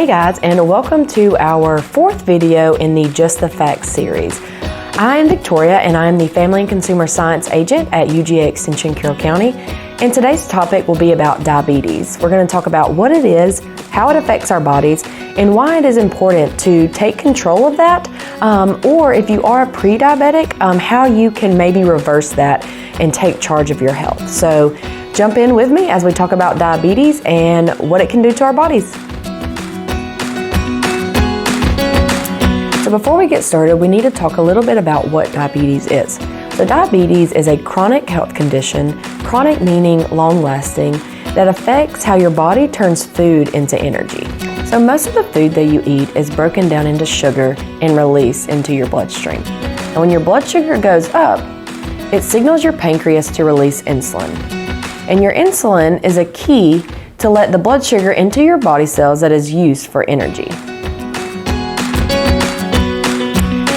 guys, and welcome to our fourth video in the Just the Facts series. I am Victoria and I am the Family and Consumer Science Agent at UGA Extension Carroll County, and today's topic will be about diabetes. We're going to talk about what it is, how it affects our bodies, and why it is important to take control of that, or if you are a pre-diabetic, how you can maybe reverse that and take charge of your health. So jump in with me as we talk about diabetes and what it can do to our bodies. So before we get started, we need to talk a little bit about what diabetes is. So diabetes is a chronic health condition, chronic meaning long-lasting, that affects how your body turns food into energy. So most of the food that you eat is broken down into sugar and released into your bloodstream. And when your blood sugar goes up, it signals your pancreas to release insulin. And your insulin is a key to let the blood sugar into your body cells that is used for energy.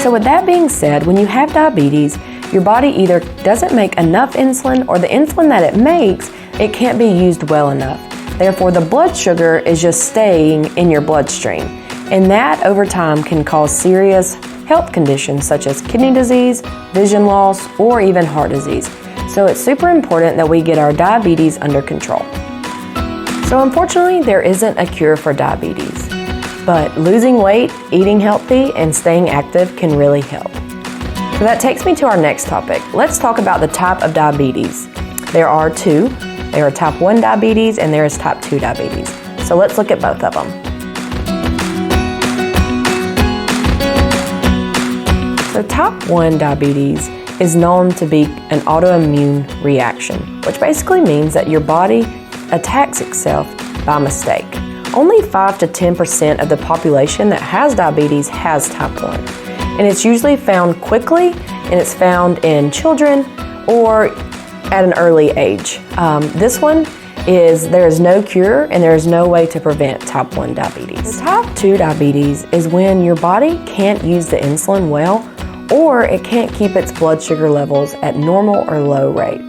So with that being said, when you have diabetes, your body either doesn't make enough insulin, or the insulin that it makes, it can't be used well enough. Therefore, the blood sugar is just staying in your bloodstream. And that over time can cause serious health conditions such as kidney disease, vision loss, or even heart disease. So it's super important that we get our diabetes under control. So unfortunately, there isn't a cure for diabetes. But losing weight, eating healthy, and staying active can really help. So that takes me to our next topic. Let's talk about the type of diabetes. There are two. There are type 1 diabetes and there is type 2 diabetes. So let's look at both of them. So type 1 diabetes is known to be an autoimmune reaction, which basically means that your body attacks itself by mistake. Only 5 to 10% of the population that has diabetes has type 1. And it's usually found quickly, and it's found in children or at an early age. This one there is no cure and there is no way to prevent type 1 diabetes. So type 2 diabetes is when your body can't use the insulin well, or it can't keep its blood sugar levels at normal or low rate.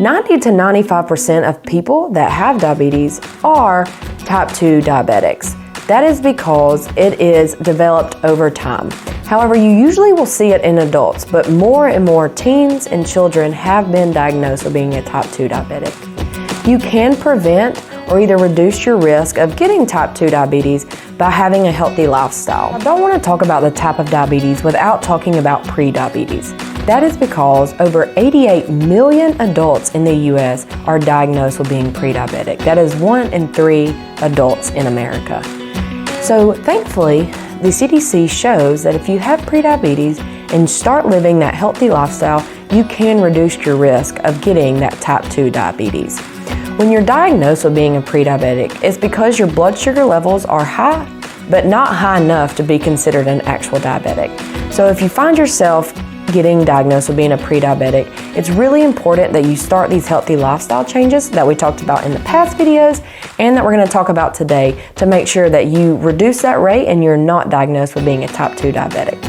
90 to 95% of people that have diabetes are type 2 diabetics. That is because it is developed over time. However, you usually will see it in adults, but more and more teens and children have been diagnosed with being a type 2 diabetic. You can prevent or either reduce your risk of getting type 2 diabetes by having a healthy lifestyle. I don't want to talk about the type of diabetes without talking about pre-diabetes. That is because over 88 million adults in the U.S. are diagnosed with being pre-diabetic. That is 1 in 3 adults in America. So thankfully, the CDC shows that if you have pre-diabetes and start living that healthy lifestyle, you can reduce your risk of getting that type 2 diabetes. When you're diagnosed with being a pre-diabetic, it's because your blood sugar levels are high, but not high enough to be considered an actual diabetic. So if you find yourself getting diagnosed with being a pre-diabetic, it's really important that you start these healthy lifestyle changes that we talked about in the past videos and that we're going to talk about today to make sure that you reduce that rate and you're not diagnosed with being a type 2 diabetic.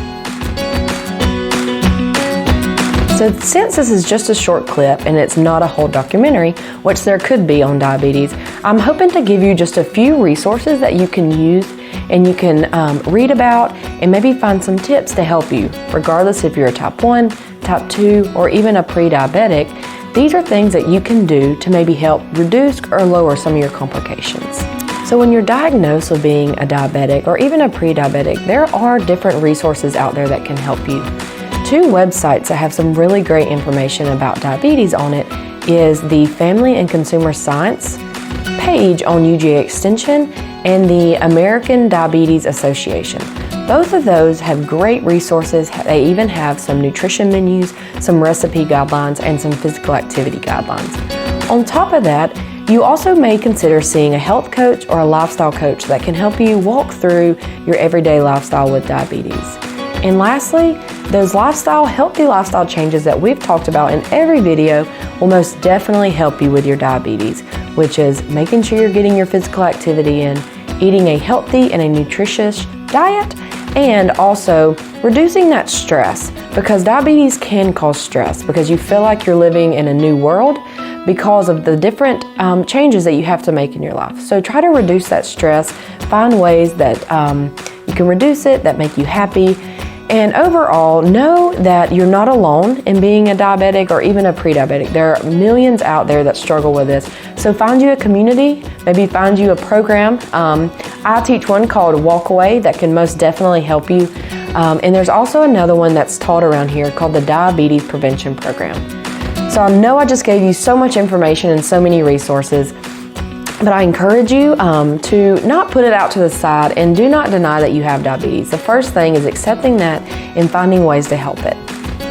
So since this is just a short clip and it's not a whole documentary, which there could be on diabetes, I'm hoping to give you just a few resources that you can use and you can read about and maybe find some tips to help you, regardless if you're a type 1, type 2, or even a pre-diabetic. These are things that you can do to maybe help reduce or lower some of your complications. So when you're diagnosed with being a diabetic or even a pre-diabetic, there are different resources out there that can help you. 2 websites that have some really great information about diabetes on it is the Family and Consumer Science page on UGA Extension and the American Diabetes Association. Both of those have great resources. They even have some nutrition menus, some recipe guidelines, and some physical activity guidelines. On top of that, you also may consider seeing a health coach or a lifestyle coach that can help you walk through your everyday lifestyle with diabetes. And lastly, those healthy lifestyle changes that we've talked about in every video will most definitely help you with your diabetes, which is making sure you're getting your physical activity in, eating a healthy and a nutritious diet, and also reducing that stress, because diabetes can cause stress because you feel like you're living in a new world, because of the different changes that you have to make in your life. So try to reduce that stress, find ways that you can reduce it that make you happy. And overall, know that you're not alone in being a diabetic or even a pre-diabetic. There are millions out there that struggle with this. So find you a community, maybe find you a program. I teach one called Walk Away that can most definitely help you. And there's also another one that's taught around here called the Diabetes Prevention Program. So I know I just gave you so much information and so many resources, but I encourage you to not put it out to the side and do not deny that you have diabetes. The first thing is accepting that and finding ways to help it.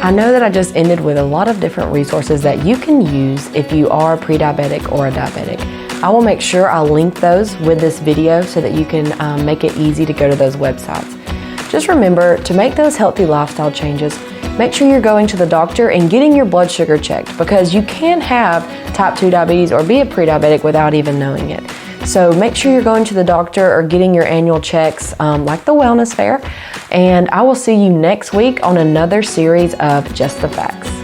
I know that I just ended with a lot of different resources that you can use if you are pre-diabetic or a diabetic. I will make sure I'll link those with this video so that you can make it easy to go to those websites. Just remember to make those healthy lifestyle changes. Make sure you're going to the doctor and getting your blood sugar checked, because you can have type 2 diabetes or be a pre-diabetic without even knowing it. So make sure you're going to the doctor or getting your annual checks like the wellness fair. And I will see you next week on another series of Just the Facts.